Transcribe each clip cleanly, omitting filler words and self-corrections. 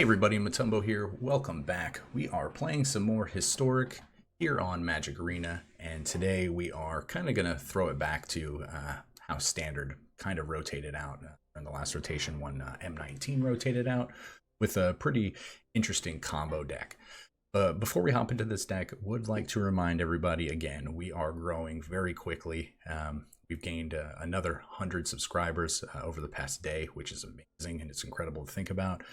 Hey everybody, Matumbo here. Welcome back. We are playing some more Historic here on Magic Arena, and today we are kind of going to throw it back to how Standard kind of rotated out in the last rotation when M19 rotated out with a pretty interesting combo deck. Before we hop into this deck, would like to remind everybody again, we are growing very quickly. We've gained another 100 subscribers over the past day, which is amazing and it's incredible to think about.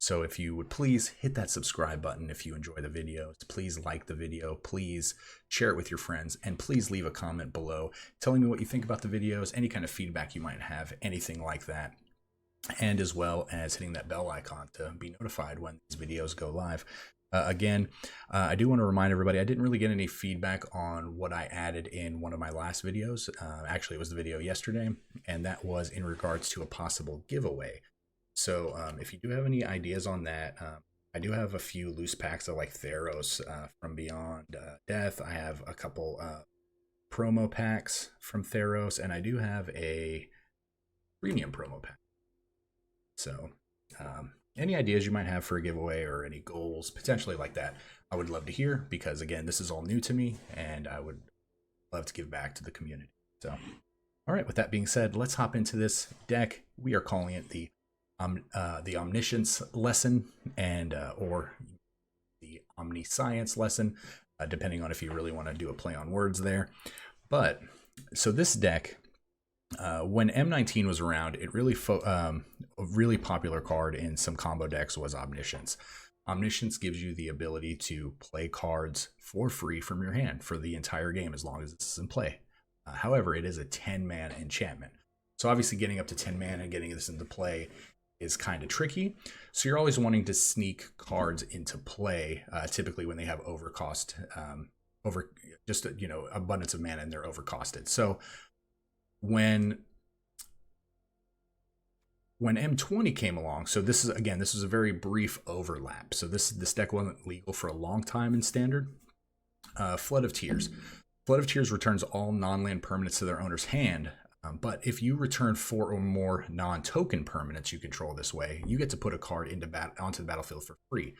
So if you would please hit that subscribe button if you enjoy the videos, please like the video, please share it with your friends, and please leave a comment below telling me what you think about the videos, any kind of feedback you might have, anything like that. And as well as hitting that bell icon to be notified when these videos go live. Again, I do want to remind everybody, I didn't really get any feedback on what I added in one of my last videos. Actually, it was the video yesterday, and that was in regards to a possible giveaway. So if you do have any ideas on that, I do have a few loose packs of like Theros from Beyond Death. I have a couple promo packs from Theros, and I do have a premium promo pack. So any ideas you might have for a giveaway or any goals potentially like that, I would love to hear, because again, this is all new to me and I would love to give back to the community. So all right, with that being said, let's hop into this deck. We are calling it the Omniscience lesson, and or the Omniscience lesson, depending on if you really want to do a play on words there. But so this deck, when M19 was around, it really a really popular card in some combo decks was Omniscience. Omniscience gives you the ability to play cards for free from your hand for the entire game as long as it's in play. However, it is a 10-mana enchantment. So obviously getting up to 10 mana and getting this into play is kind of tricky. So you're always wanting to sneak cards into play, typically when they have overcost, abundance of mana and they're overcosted. So when M20 came along, so this is a very brief overlap. So this deck wasn't legal for a long time in Standard. Flood of Tears. Flood of Tears returns all non-land permanents to their owner's hand. But if you return 4 or more non-token permanents you control this way, you get to put a card onto the battlefield for free.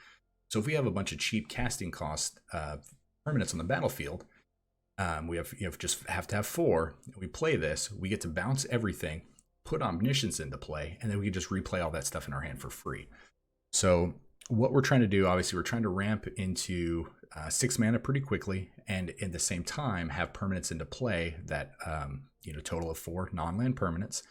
So if we have a bunch of cheap casting cost permanents on the battlefield, we have to have 4. We play this, we get to bounce everything, put Omniscience into play, and then we can just replay all that stuff in our hand for free. So what we're trying to do, obviously, we're trying to ramp into 6 mana pretty quickly, and at the same time have permanents into play that total of 4 non-land permanents,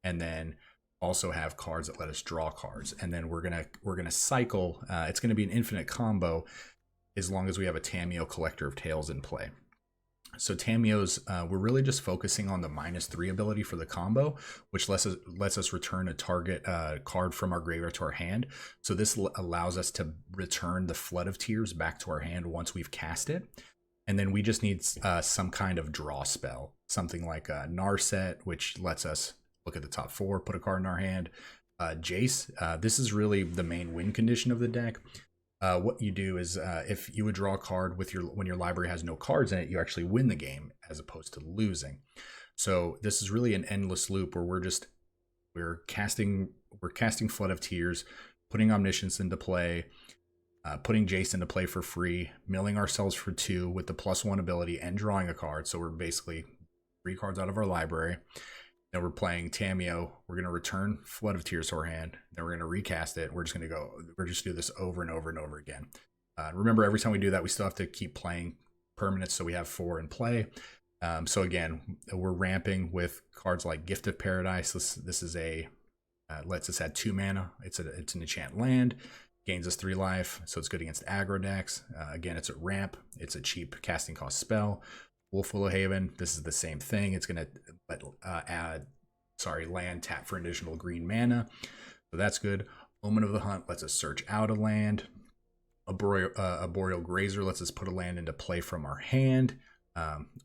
and then also have cards that let us draw cards. And then we're gonna cycle. It's gonna be an infinite combo as long as we have a Tamiyo Collector of Tales in play. So Tamiyo's, we're really just focusing on the -3 ability for the combo, which lets us return a target card from our graveyard to our hand. So this allows us to return the Flood of Tears back to our hand once we've cast it. And then we just need some kind of draw spell, something like Narset, which lets us look at the top 4, put a card in our hand. Jace, this is really the main win condition of the deck. What you do is if you would draw a card when your library has no cards in it, you actually win the game as opposed to losing. So this is really an endless loop where we're casting Flood of Tears, putting Omniscience into play, putting Jace into play for free, milling ourselves for 2 with the +1 ability, and drawing a card. So we're basically 3 cards out of our library. Then we're playing Tamiyo. We're going to return Flood of Tears to our hand. Then we're going to recast it. We're just do this over and over and over again. Remember, every time we do that, we still have to keep playing permanents, so we have 4 in play. So again, we're ramping with cards like Gift of Paradise. This is lets us add 2 mana. It's an enchant land. Gains us 3 life, so it's good against aggro decks. Again, it's a ramp. It's a cheap casting cost spell. Wolf Willow Haven, this is the same thing. It's going to land tap for additional green mana, so that's good. Omen of the Hunt lets us search out a land. A Boreal Grazer lets us put a land into play from our hand.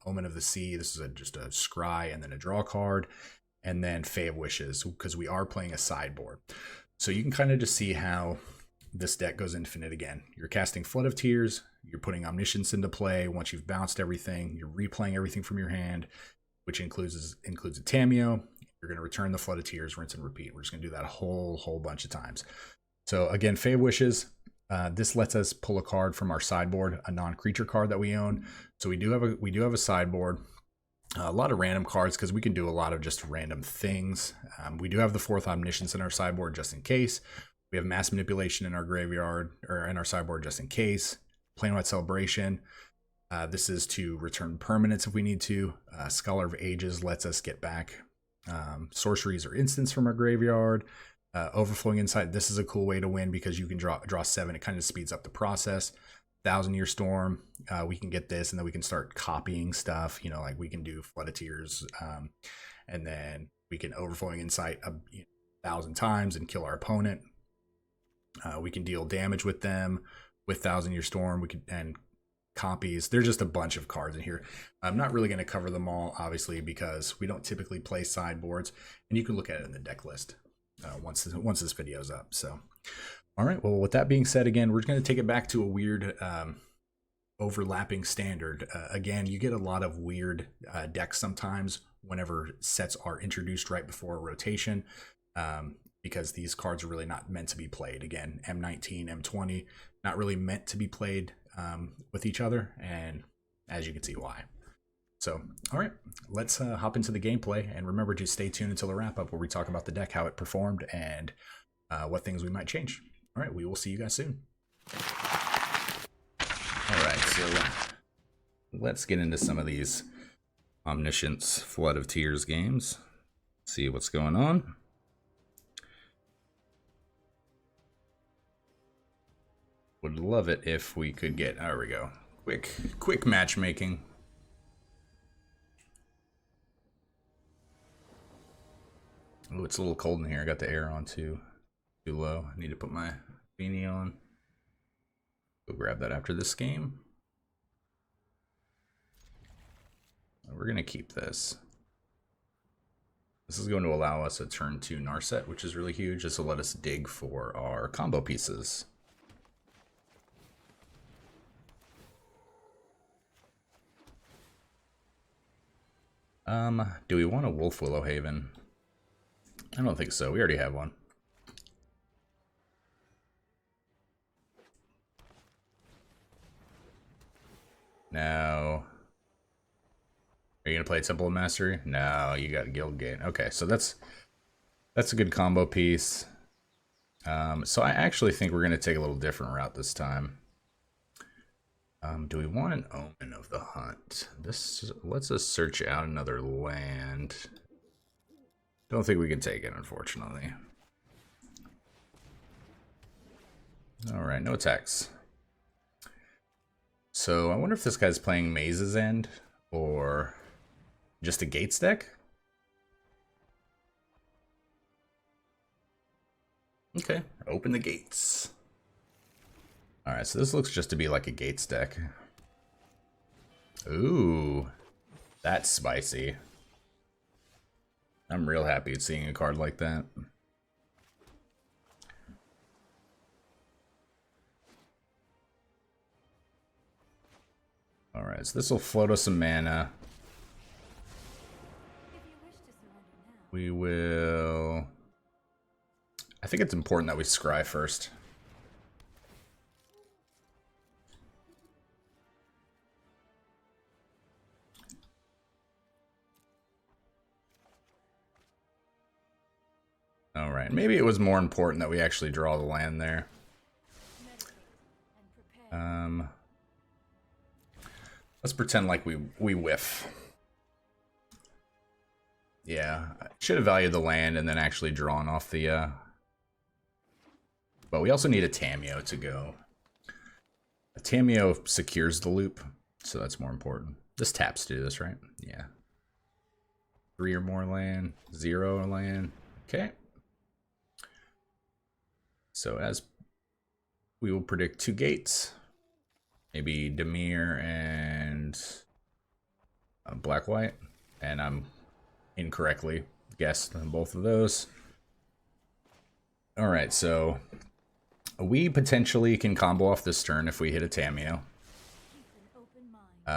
Omen of the Sea, this is just a scry and then a draw card. And then Fae of Wishes, because we are playing a sideboard. So you can kind of just see how this deck goes infinite again. You're casting Flood of Tears, you're putting Omniscience into play. Once you've bounced everything, you're replaying everything from your hand, which includes a Tamiyo. You're going to return the Flood of Tears, rinse and repeat. We're just going to do that a whole bunch of times. So again, Fey Wishes. This lets us pull a card from our sideboard, a non-creature card that we own. So we do have a sideboard. A lot of random cards because we can do a lot of just random things. We do have the 4th Omniscience in our sideboard just in case. We have Mass Manipulation in our graveyard, or in our sideboard just in case. Plainwhite Celebration. This is to return permanents if we need to. Scholar of Ages lets us get back sorceries or instants from our graveyard. Overflowing Insight. This is a cool way to win because you can draw 7. It kind of speeds up the process. 1,000-Year Storm. We can get this, and then we can start copying stuff. You know, like we can do Flood of Tears, and then we can Overflowing Insight 1,000 times and kill our opponent. We can deal damage with them with 1,000-Year Storm. We can and copies. There's just a bunch of cards in here. I'm not really going to cover them all, obviously, because we don't typically play sideboards, and you can look at it in the deck list once this video's up. So, all right. Well, with that being said, again, we're going to take it back to a weird overlapping standard. Again, you get a lot of weird decks sometimes whenever sets are introduced right before a rotation, because these cards are really not meant to be played. Again, M19, M20, not really meant to be played with each other, and as you can see why. So, all right, let's hop into the gameplay, and remember to stay tuned until the wrap-up where we talk about the deck, how it performed, and what things we might change. All right, we will see you guys soon. All right, so let's get into some of these Omniscience Flood of Tears games. See what's going on. Would love it if we could get, there we go, quick matchmaking. Oh, it's a little cold in here. I got the air on too low. I need to put my beanie on. Go grab that after this game. We're gonna keep this. This is going to allow us a turn 2 Narset, which is really huge. This will let us dig for our combo pieces. Do we want a Wolf Willowhaven? I don't think so. We already have one. Now, are you gonna play Temple of Mastery? No, you got Guildgate. Okay, so that's a good combo piece. So I actually think we're gonna take a little different route this time. Do we want an Omen of the Hunt? This lets us search out another land. Don't think we can take it, unfortunately. All right, no attacks. So I wonder if this guy's playing Maze's End or just a Gates deck. Okay, open the gates. All right, so this looks just to be like a Gates deck. Ooh, that's spicy. I'm real happy at seeing a card like that. All right, so this will float us some mana. We will... I think it's important that we scry first. All right, maybe it was more important that we actually draw the land there. Let's pretend like we whiff. Yeah, I should have valued the land and then actually drawn off the... But we also need a Tamiyo to go. A Tamiyo secures the loop, so that's more important. This taps to do this, right? Yeah. 3 or more land, 0 land. Okay. So as we will predict 2 gates, maybe Dimir and Black-White, and I'm incorrectly guessed on both of those. All right, so we potentially can combo off this turn if we hit a Tamiyo.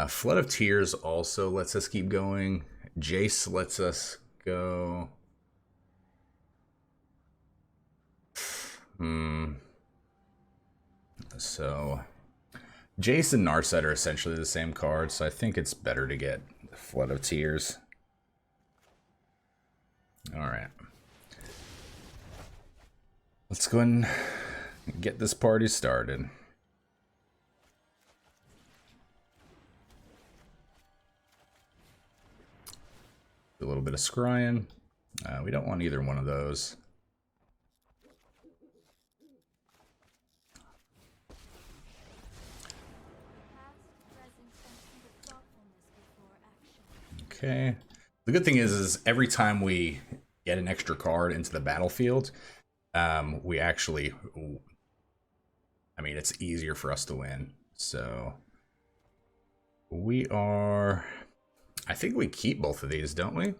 Flood of Tears also lets us keep going. Jace lets us go. So Jace and Narset are essentially the same card, so I think it's better to get Flood of Tears. Alright. Let's go and get this party started. A little bit of scrying. We don't want either one of those. Okay. The good thing is every time we get an extra card into the battlefield, we actually, I mean, it's easier for us to win. So we are, I think we keep both of these, don't we?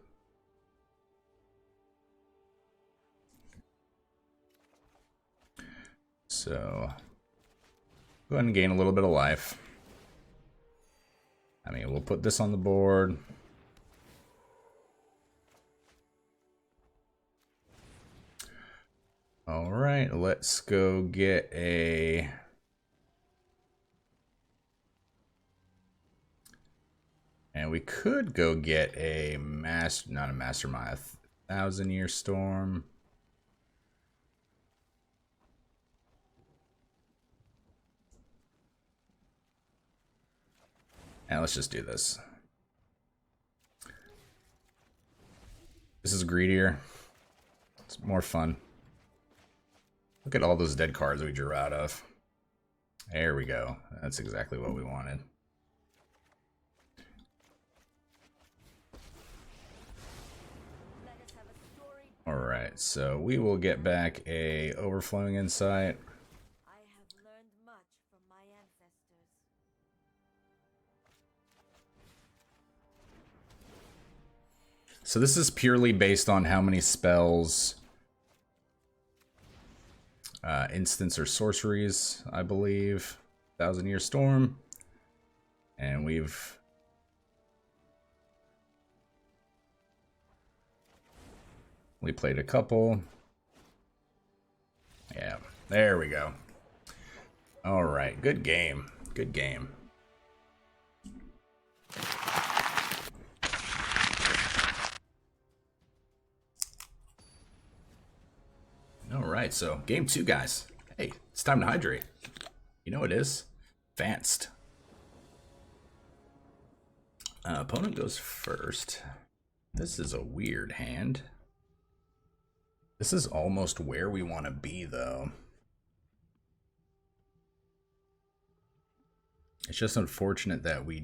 So go ahead and gain a little bit of life. I mean, we'll put this on the board. All right, let's go get a... And we could go get a not a Mastermind, 1,000-Year Storm. And let's just do this. This is greedier. It's more fun. Look at all those dead cards we drew out of. There we go. That's exactly what we wanted. Alright, so we will get back a Overflowing Insight. I have learned much from my ancestors. So this is purely based on how many spells, instants or sorceries, I believe. 1,000-Year Storm. And we played a couple. Yeah, there we go. All right, good game. Good game. All right, so game 2, guys. Hey, it's time to hydrate. You know it is. Advanced. Opponent goes first. This is a weird hand. This is almost where we want to be, though. It's just unfortunate that we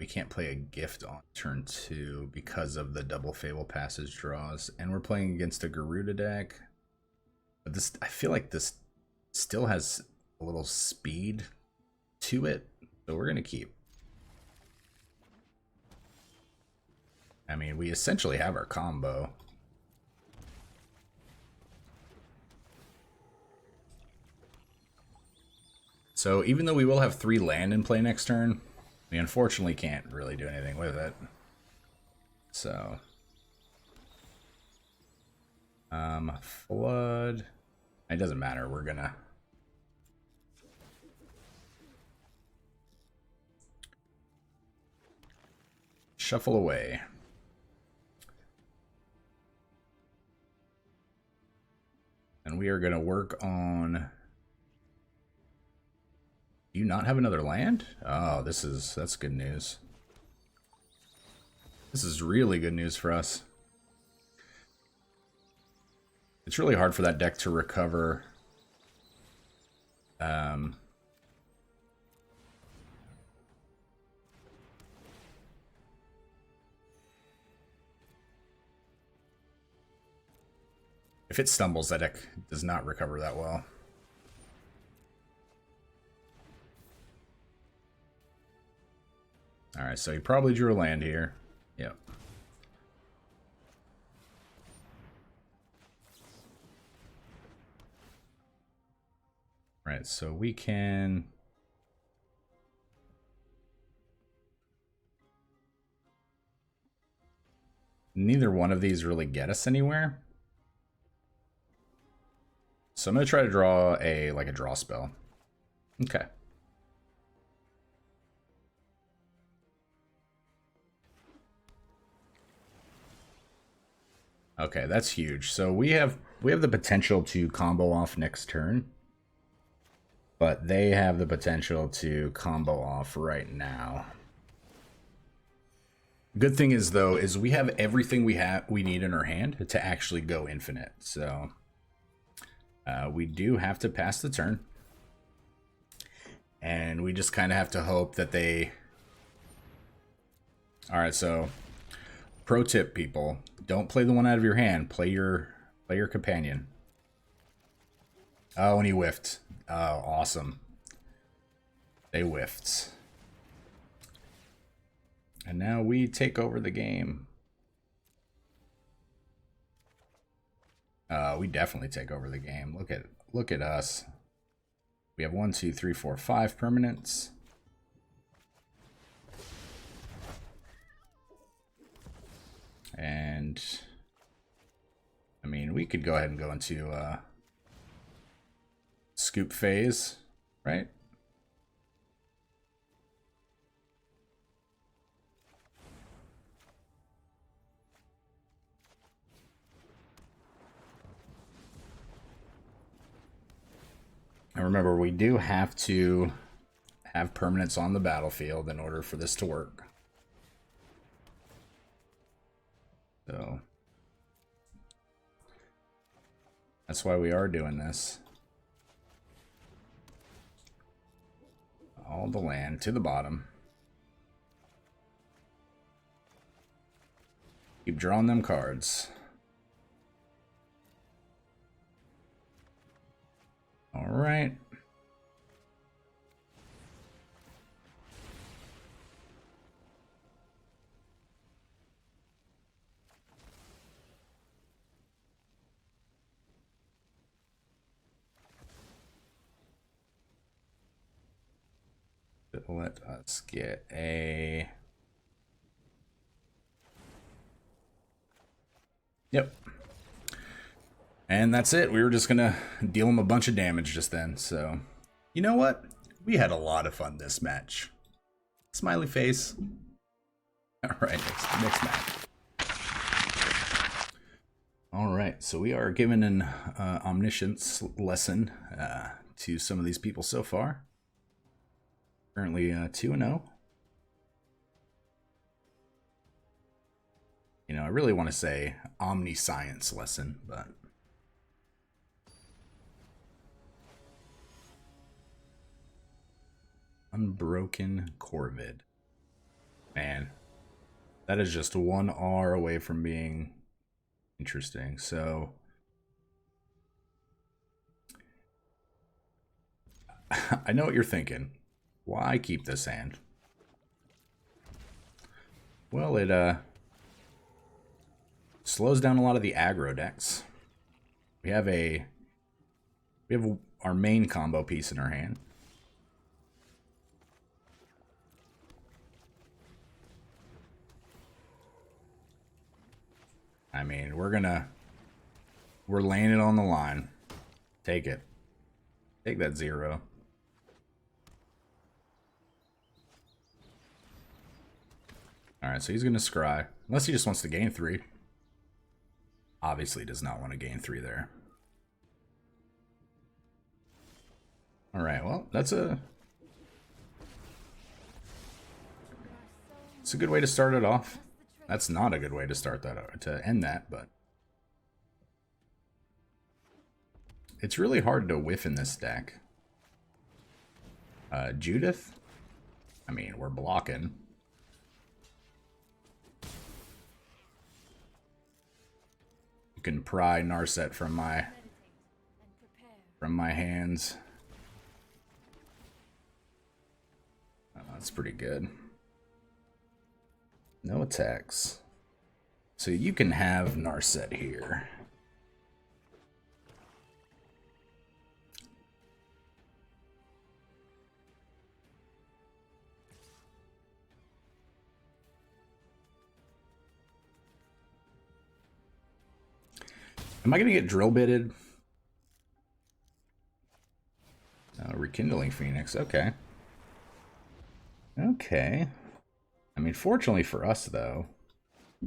can't play a gift on turn 2 because of the double Fable Passage draws. And we're playing against a Garuda deck. But this, I feel like this still has a little speed to it. So we're going to keep. I mean, we essentially have our combo. So even though we will have 3 land in play next turn, we unfortunately can't really do anything with it. So, flood. It doesn't matter. We're gonna shuffle away. And we are gonna work on... Do you not have another land? Oh, that's good news. This is really good news for us. It's really hard for that deck to recover. If it stumbles, that deck does not recover that well. Alright, so he probably drew a land here. Yep. Right, so we can... Neither one of these really get us anywhere. So I'm going to try to draw a draw spell. Okay. Okay, that's huge. So we have the potential to combo off next turn, but they have the potential to combo off right now. Good thing is though is we have everything we need in our hand to actually go infinite. So we do have to pass the turn, and we just kind of have to hope that they. All right, so pro tip, people: don't play the one out of your hand. Play your companion. Oh, and he whiffed. Oh, awesome. They whiffed. And now we take over the game. We definitely take over the game. Look at us. We have 1, 2, 3, 4, 5 permanents. And I mean, we could go ahead and go into scoop phase, right? And remember, we do have to have permanents on the battlefield in order for this to work. So that's why we are doing this. All the land to the bottom. Keep drawing them cards. All right. Let us get a... Yep. And that's it. We were just going to deal him a bunch of damage just then. So, you know what? We had a lot of fun this match. Smiley face. All right, next match. All right, so we are giving an Omniscience lesson to some of these people so far. Currently 2-0. You know, I really want to say Omniscience lesson, but... Unbroken Corvid. Man, that is just 1 R away from being interesting. So I know what you're thinking. Why keep this hand? Well, it slows down a lot of the aggro decks. We have our main combo piece in our hand. I mean, we're laying it on the line. Take it. Take that 0. Alright, so he's going to scry. Unless he just wants to gain 3. Obviously does not want to gain 3 there. Alright, well, it's a good way to start it off. That's not a good way to start that, to end that, but it's really hard to whiff in this deck. Judith? I mean, we're blocking. You can pry Narset from my hands. Oh, that's pretty good. No attacks. So you can have Narset here. Am I going to get drill bitted? Kindling Phoenix. Okay. Okay. I mean, fortunately for us, though. I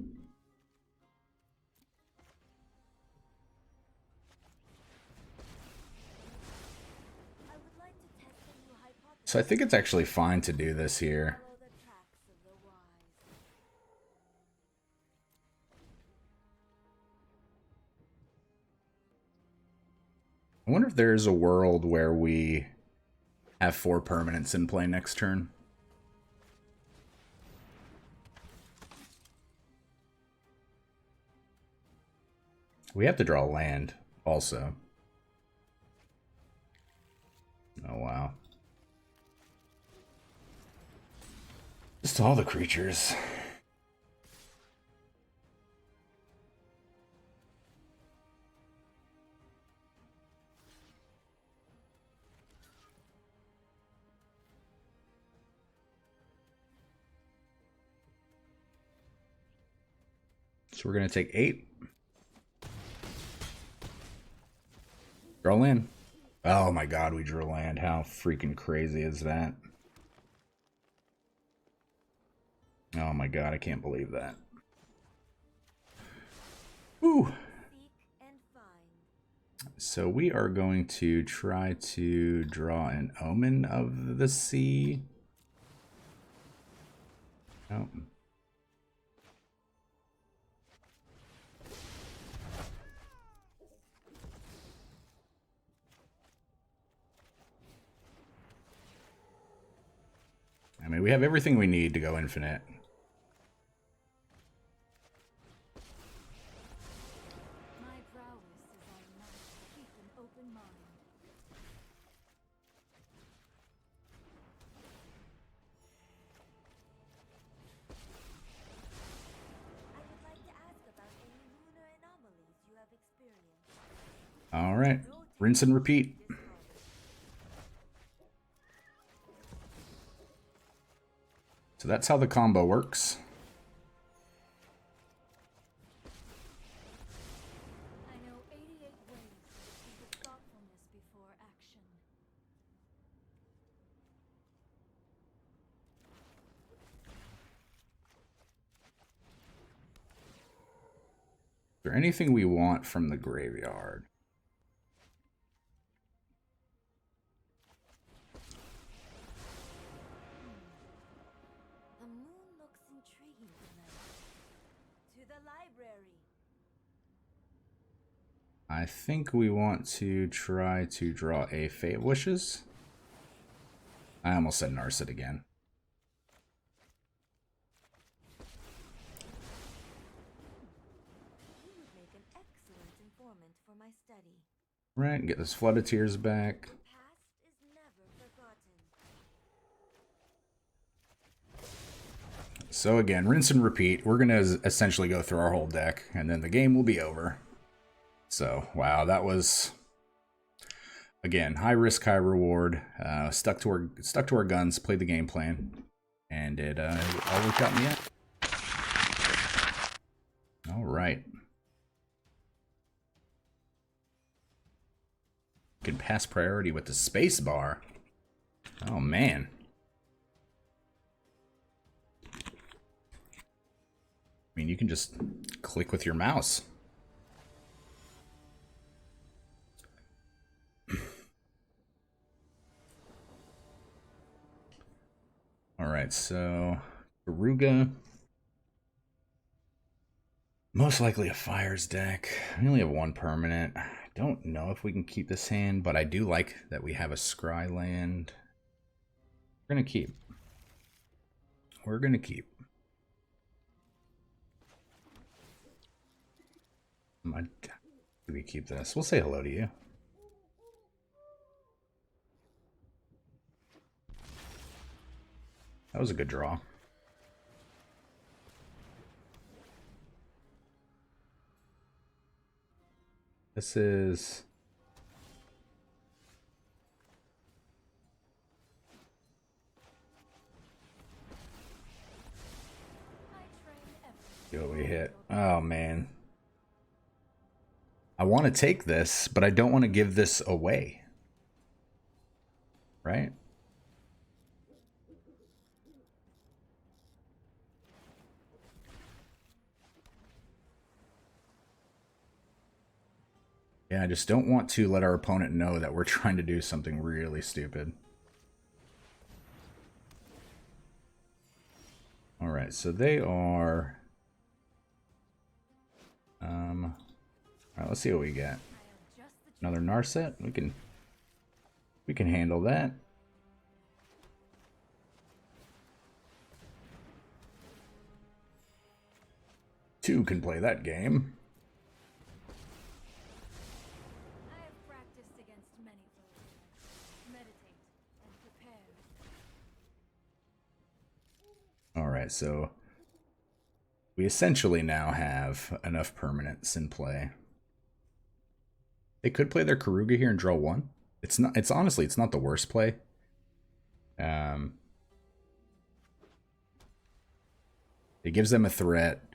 would like to test a new hypothesis. So I think it's actually fine to do this here. Follow the tracks of the wise. I wonder if there's a world where we have 4 permanents in play next turn. We have to draw land, also. Oh, wow. Just all the creatures. So we're going to take 8. Draw land. Oh my god, we drew land. How freaking crazy is that? Oh my god, I can't believe that. Whew. Seek and find. So we are going to try to draw an Omen of the Sea. Oh. I mean, we have everything we need to go infinite. My prowess is our match. Keep an open mind. I would like to ask about any lunar anomalies you have experienced. All right, rinse and repeat. So that's how the combo works. I know 88 ways to achieve thoughtfulness before action. Is there anything we want from the graveyard? The moon looks intriguing tonight. To the library. I think we want to try to draw a Fate of Wishes. I almost said Narset again. You would make an excellent informant for my study. Right, get this Flood of Tears back. The past is never forgotten. So again, rinse and repeat. We're going to essentially go through our whole deck, and then the game will be over. So, wow, that was, again, high risk, high reward. Stuck to our guns, played the game plan, and it all worked out in the end. All right. Can pass priority with the space bar. Oh man. I mean, you can just click with your mouse. All right, so Garuga. Most likely a Fires deck. We only have 1 permanent. I don't know if we can keep this hand, but I do like that we have a Scry land. We're gonna keep. We're gonna keep. Do we keep this? We'll say hello to you. That was a good draw. This is... See what we hit. Oh, man. I want to take this, but I don't want to give this away. Yeah, I just don't want to let our opponent know that we're trying to do something really stupid. Alright, so they are... Alright, let's see what we get. Another Narset? We can handle that. Two can play that game. I have practiced against many foes. Meditate and prepare. Alright, so we essentially now have enough permanents in play. They could play their Karuga here and draw one. It's honestly, it's not the worst play. It gives them a threat.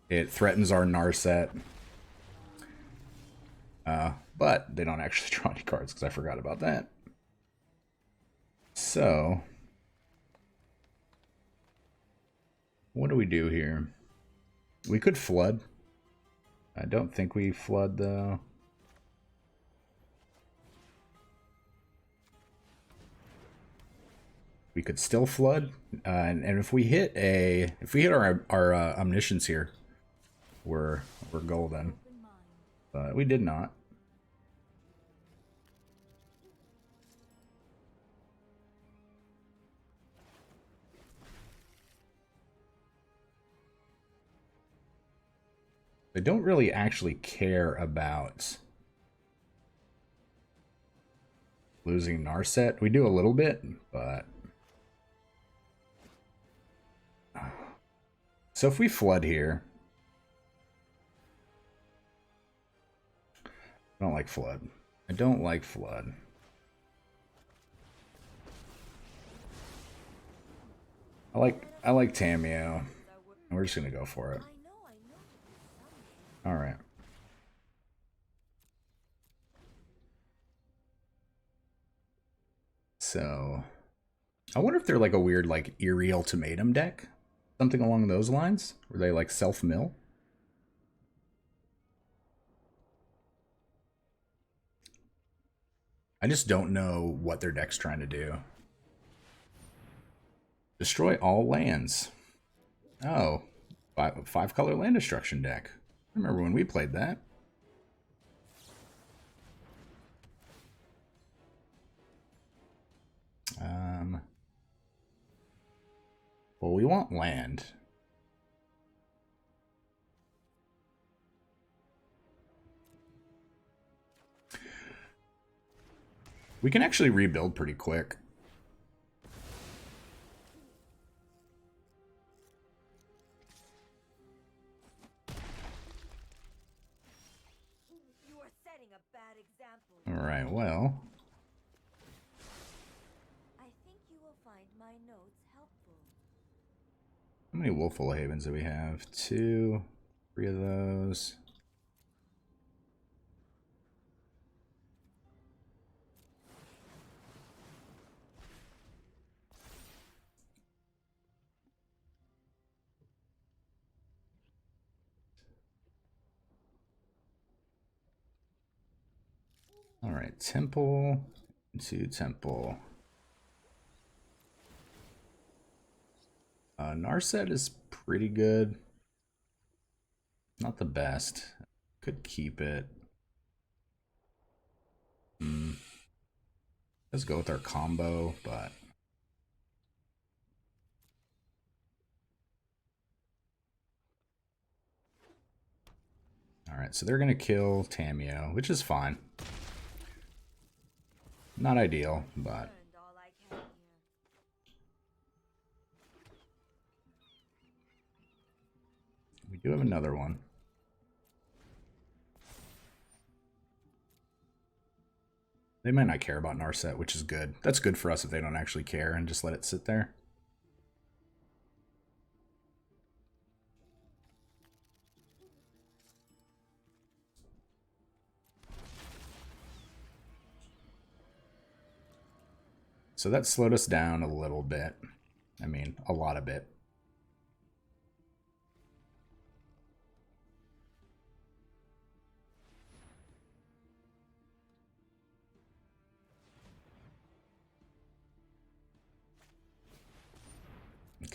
It threatens our Narset. But they don't actually draw any cards because I forgot about that. So, what do we do here? We could flood. I don't think we flood though. We could still flood, and if we hit our Omniscience here, we're golden. But we did not. They don't really actually care about losing Narset. We do a little bit, but... So if we flood here... I don't like flood. I don't like flood. I like Tamiyo. And we're just gonna go for it. Alright. So I wonder if they're like a weird like eerie ultimatum deck. Something along those lines? Where they like self-mill? I just don't know what their deck's trying to do. Destroy all lands. Oh, five color land destruction deck. I remember when we played that. Well, we want land. We can actually rebuild pretty quick. You are setting a bad example. All right, well. I think you will find my notes helpful. How many Wolful Havens do we have? 2, 3 of those. All right, temple to temple. Narset is pretty good. Not the best. Could keep it. Let's go with our combo, but... Alright, so they're going to kill Tamiyo, which is fine. Not ideal, but... We do have another one. They might not care about Narset, which is good. That's good for us if they don't actually care and just let it sit there. So that slowed us down a little bit. I mean, a lot of it.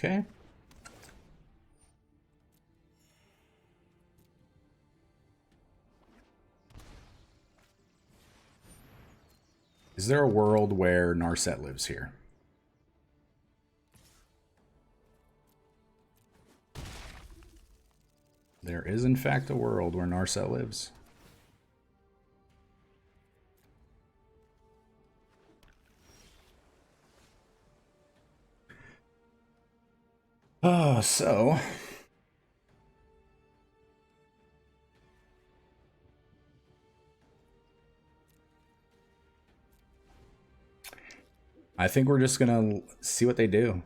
Okay. Is there a world where Narset lives here? There is, in fact, a world where Narset lives. Oh, so... I think we're just gonna see what they do.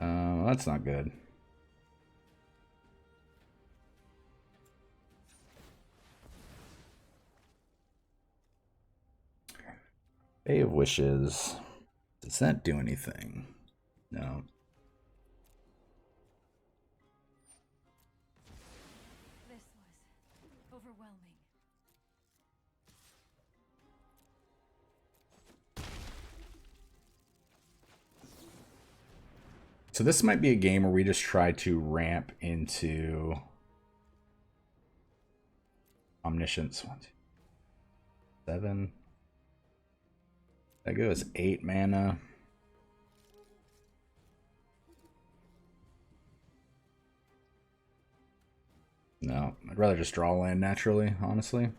That's not good. Bay of Wishes. Does that do anything? No. This was overwhelming. So this might be a game where we just try to ramp into Omniscience. 1, 2, 7. That goes 8 mana. No, I'd rather just draw land naturally, honestly.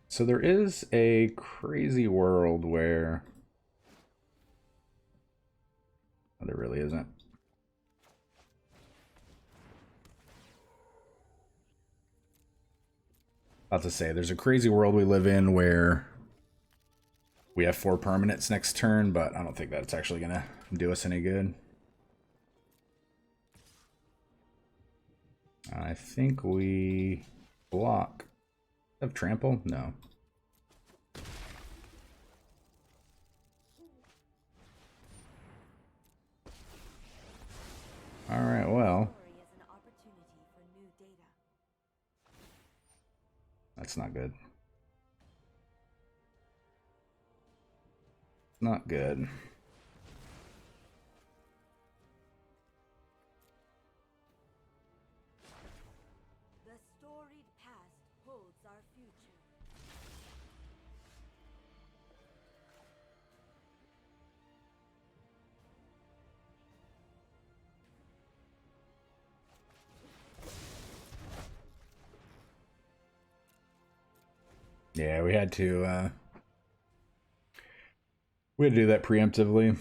So there is a crazy world where... Oh, there really isn't. About to say, there's a crazy world we live in where we have 4 permanents next turn, but I don't think that's actually gonna do us any good. I think we block. Have trample? No. Alright, well. That's not good. Not good. The storied past holds our future. Yeah, we had to do that preemptively.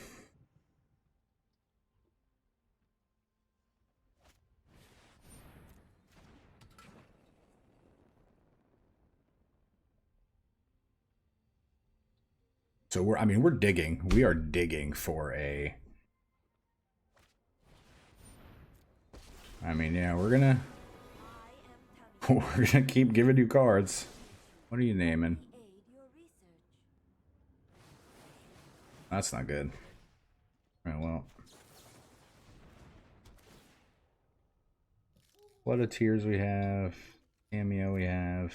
So we're digging. We are digging for a... yeah, we're gonna keep giving you cards. What are you naming? That's not good. Alright, well. What a Tears we have. Tamiyo we have.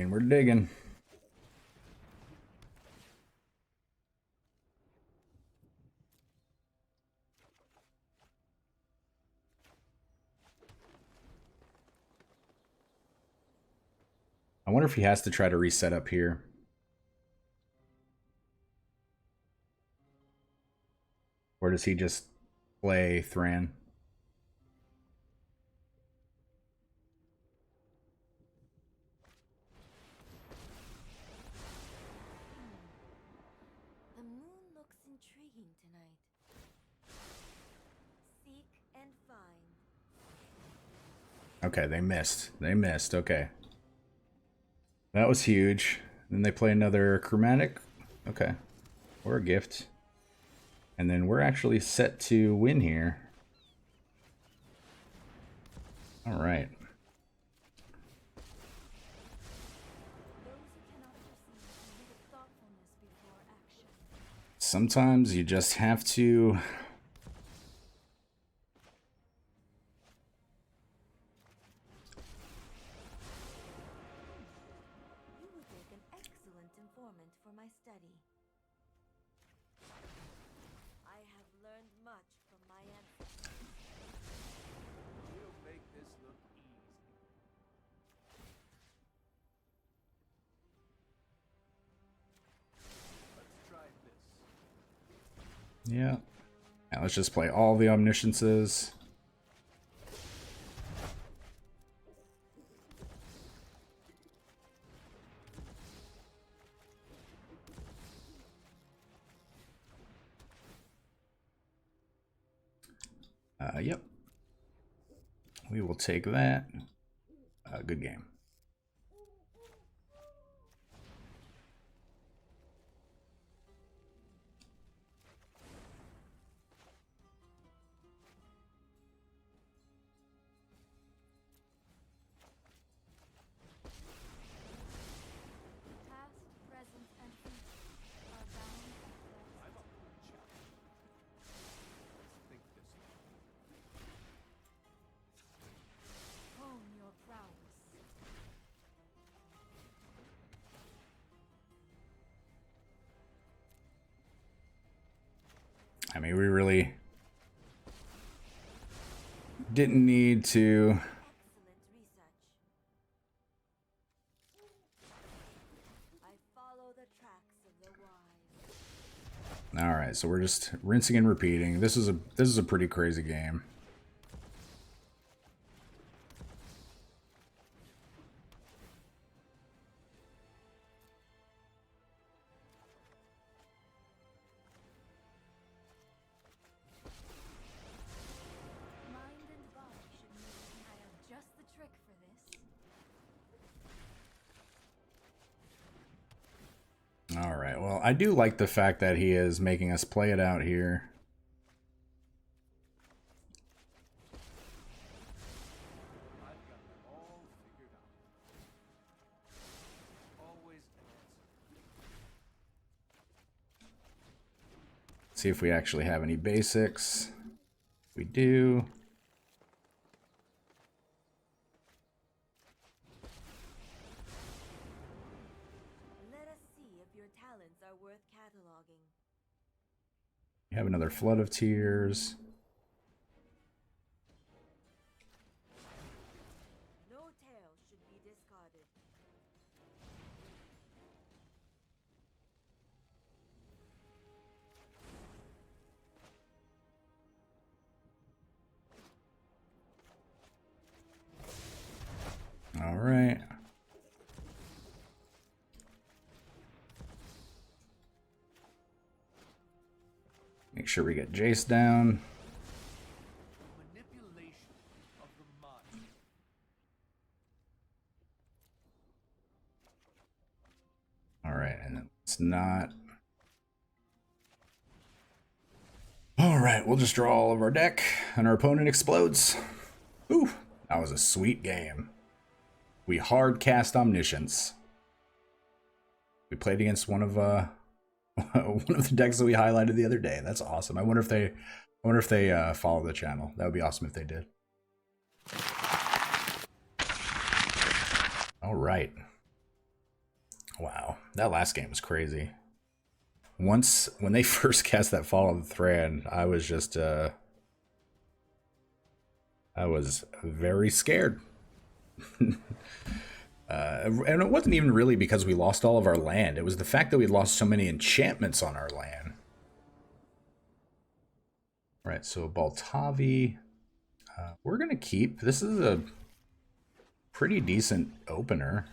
We're digging. I wonder if he has to try to reset up here. Or does he just play Thran? The moon looks intriguing tonight. Seek and find. Okay, they missed. They missed. Okay. That was huge. Then they play another chromatic. Okay. or a gift. And then we're actually set to win here. All right. Sometimes you just have to... You would make an excellent informant for my study. I have learned much from my ancestors. We'll make this look easy. Let's try this. Yeah. Now let's just play all the Omnisciences. Yep. We will take that. Good game. Past, present, and future are bound and I'm up for a challenge. Let's think this through. hone your prowess. I mean, we really didn't need to... Excellent research. I follow the tracks of the wise. All right, so we're just rinsing and repeating. This is a pretty crazy game. Mind and body should move. I have just the trick for this. All right, well, I do like the fact that he is making us play it out here. I've got them all figured out. Always an answer. See if we actually have any basics. We do. Let us see if your talents are worth cataloging. We have another Flood of Tears. No tail should be discarded. All right. Make sure we get Jace down. Manipulation of the mind. All right, and it's not. All right, we'll just draw all of our deck, and our opponent explodes. Ooh, that was a sweet game. We hard cast Omniscience. We played against one of one of the decks that we highlighted the other day. That's awesome. I wonder if they follow the channel. That would be awesome if they did. All right. Wow, that last game was crazy. When they first cast that Fall of the Thread, I was just I was very scared. And it wasn't even really because we lost all of our land. It was the fact that we lost so many enchantments on our land. Right, so Baltavi, we're going to keep. This is a pretty decent opener.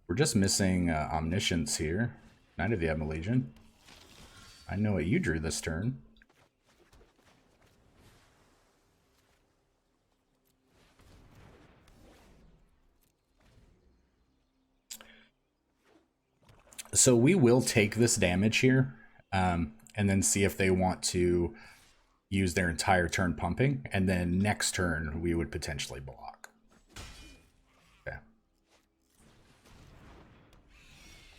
We're just missing Omniscience here. Knight of the Ebon Legion. I know what you drew this turn. So we will take this damage here, and then see if they want to use their entire turn pumping, and then next turn we would potentially block. Okay.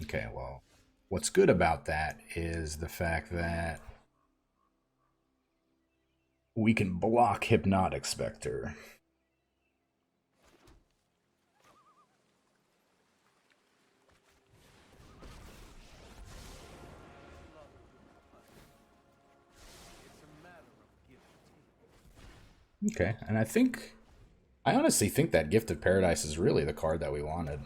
Okay, well, what's good about that is the fact that we can block Hypnotic Spectre. Okay, and I honestly think that Gift of Paradise is really the card that we wanted.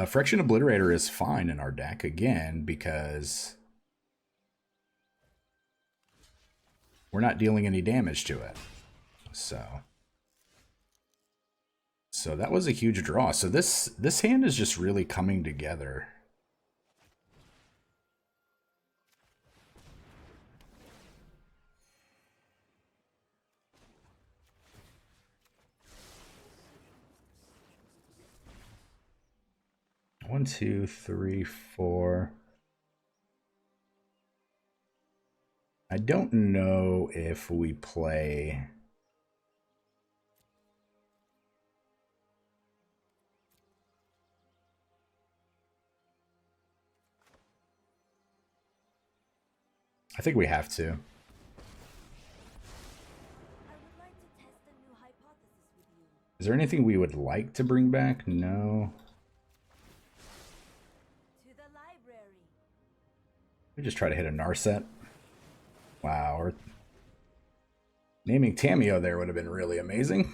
Friction Obliterator is fine in our deck, again, because we're not dealing any damage to it. So that was a huge draw. So this hand is just really coming together. One, two, three, four. I don't know if we play. I think we have to. I would like to test a new hypothesis with you. Is there anything we would like to bring back? No. To the library. We just try to hit a Narset. Wow, or naming Tamiyo there would have been really amazing.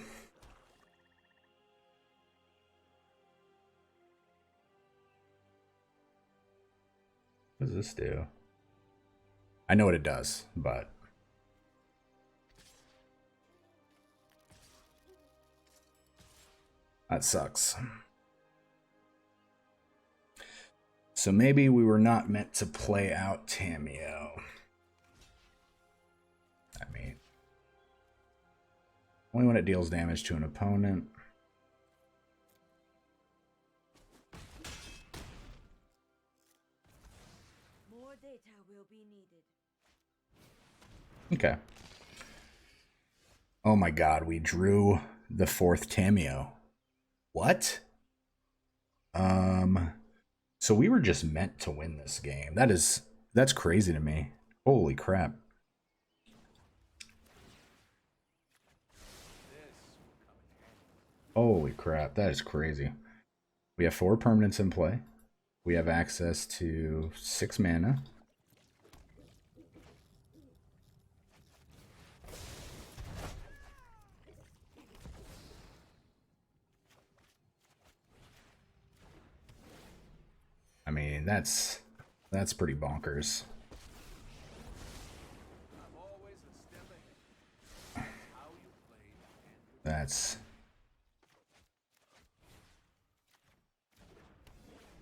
What does this do? I know what it does, but that sucks. So maybe we were not meant to play out Tamiyo. I mean, only when it deals damage to an opponent. More data will be needed. Okay. Oh my god, we drew the 4th Tamiyo. What? So we were just meant to win this game. That's crazy to me. Holy crap. Holy crap, that is crazy. We have 4 permanents in play. We have access to 6 mana. I mean, that's pretty bonkers. That's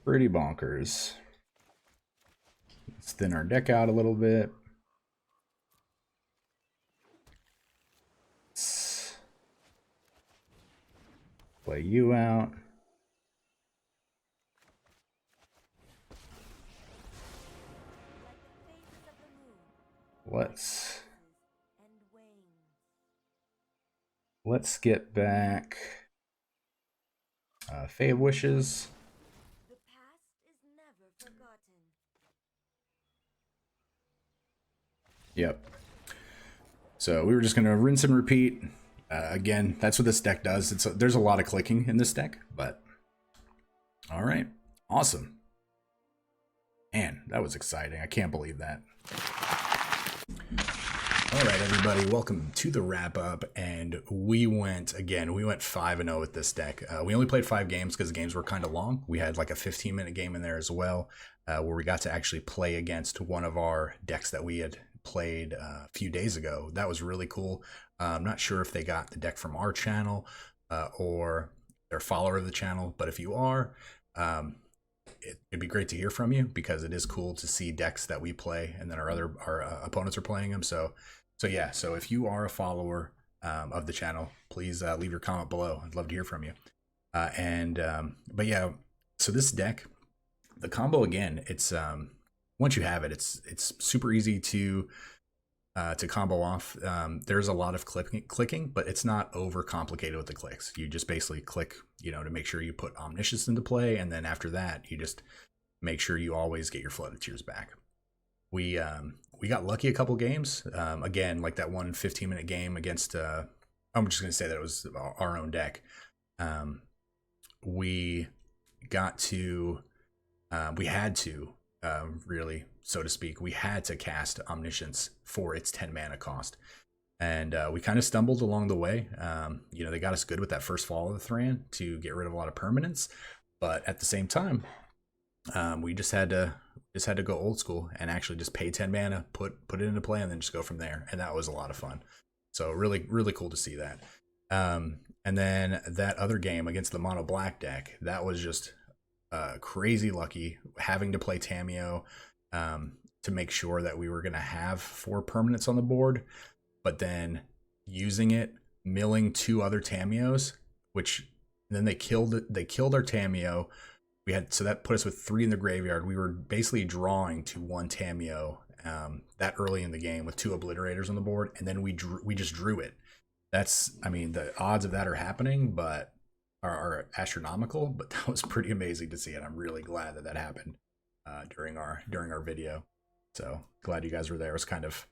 pretty bonkers. Let's thin our deck out a little bit. Let's play you out. Let's get back Fae of Wishes. The past is never forgotten. Yep. So we were just gonna rinse and repeat. Again, that's what this deck does. There's a lot of clicking in this deck, but all right, awesome. Man, that was exciting. I can't believe that. All right, everybody, welcome to the wrap up. And we went 5-0 with this deck. We only played 5 games because the games were kind of long. We had like a 15-minute game in there as well, where we got to actually play against one of our decks that we had played a few days ago. That was really cool. I'm not sure if they got the deck from our channel or they're a follower of the channel, but if you are, it'd be great to hear from you because it is cool to see decks that we play and then our opponents are playing them. So yeah, so if you are a follower, of the channel, please leave your comment below. I'd love to hear from you. But yeah, so this deck, the combo again, it's once you have it, it's super easy to combo off. There's a lot of clicking, but it's not over complicated with the clicks. You just basically click, to make sure you put Omniscience into play, and then after that, you just make sure you always get your Flood of Tears back. We got lucky a couple games. Again, like that one 15-minute game against. I'm just gonna say that it was our own deck. We got to. We had to. Really, so to speak, we had to cast Omniscience for its 10 mana cost, and we kind of stumbled along the way. They got us good with that first Fall of the Thran to get rid of a lot of permanents, but at the same time, we just had to go old school and actually just pay 10 mana, put it into play, and then just go from there, and that was a lot of fun. So really, really cool to see that. And then that other game against the mono black deck, that was just crazy lucky, having to play Tamiyo to make sure that we were going to have 4 permanents on the board, but then using it, milling 2 other Tamiyos, which then they killed our Tamiyo. So that put us with 3 in the graveyard. We were basically drawing to 1 Tamiyo that early in the game with 2 obliterators on the board, and then we just drew it. The odds of that are happening, but are astronomical, but that was pretty amazing to see, and I'm really glad that happened during our video. So glad you guys were there. It was kind of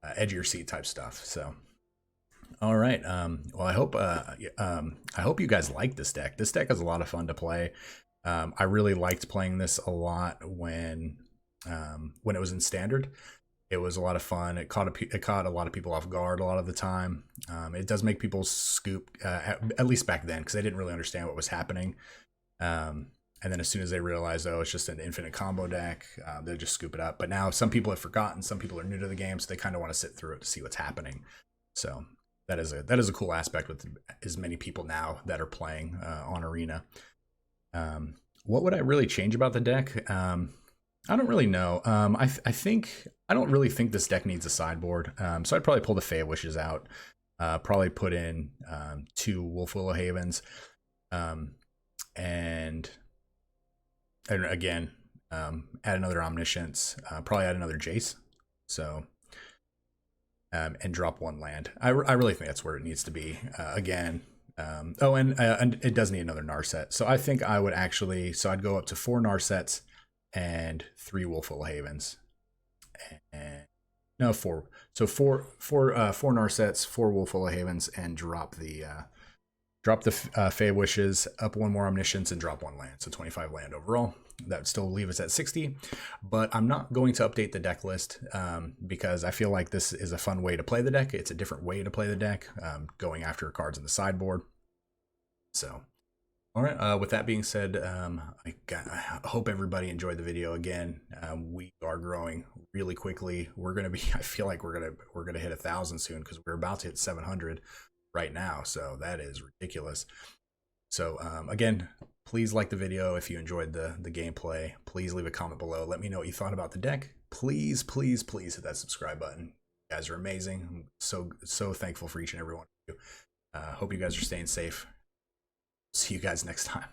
edge of your seat type stuff. So all right, well, I hope you guys like this deck. This deck is a lot of fun to play. I really liked playing this a lot when it was in standard. It was a lot of fun. It caught a lot of people off guard a lot of the time. It does make people scoop, at least back then, because they didn't really understand what was happening. And then as soon as they realized, it's just an infinite combo deck, they'll just scoop it up. But now some people have forgotten. Some people are new to the game, so they kind of want to sit through it to see what's happening. So that is a cool aspect with as many people now that are playing on Arena. What would I really change about the deck? I don't really know. I don't really think this deck needs a sideboard. So I'd probably pull the Fey Wishes out. Probably put in 2 Wolf Willow Havens. And again, add another Omniscience. Probably add another Jace. So and drop 1 land. I really think that's where it needs to be. Again. And it does need another Narset. So I think I would actually. So I'd go up to 4 Narsets and 3 Wolf Willow Havens. And no, 4. So 4 Narsets, 4 Wolf Willow Havens, and drop the Fey Wishes, up 1 more Omniscience, and drop 1 land. So 25 land overall. That would still leave us at 60. But I'm not going to update the deck list because I feel like this is a fun way to play the deck. It's a different way to play the deck, going after cards in the sideboard. So, all right. With that being said, I hope everybody enjoyed the video. Again, we are growing really quickly. I feel like we're gonna hit 1,000 soon, because we're about to hit 700 right now. So that is ridiculous. So again, please like the video if you enjoyed the gameplay. Please leave a comment below. Let me know what you thought about the deck. Please, please, please hit that subscribe button. You guys are amazing. I'm so thankful for each and every one of you. Hope you guys are staying safe. See you guys next time.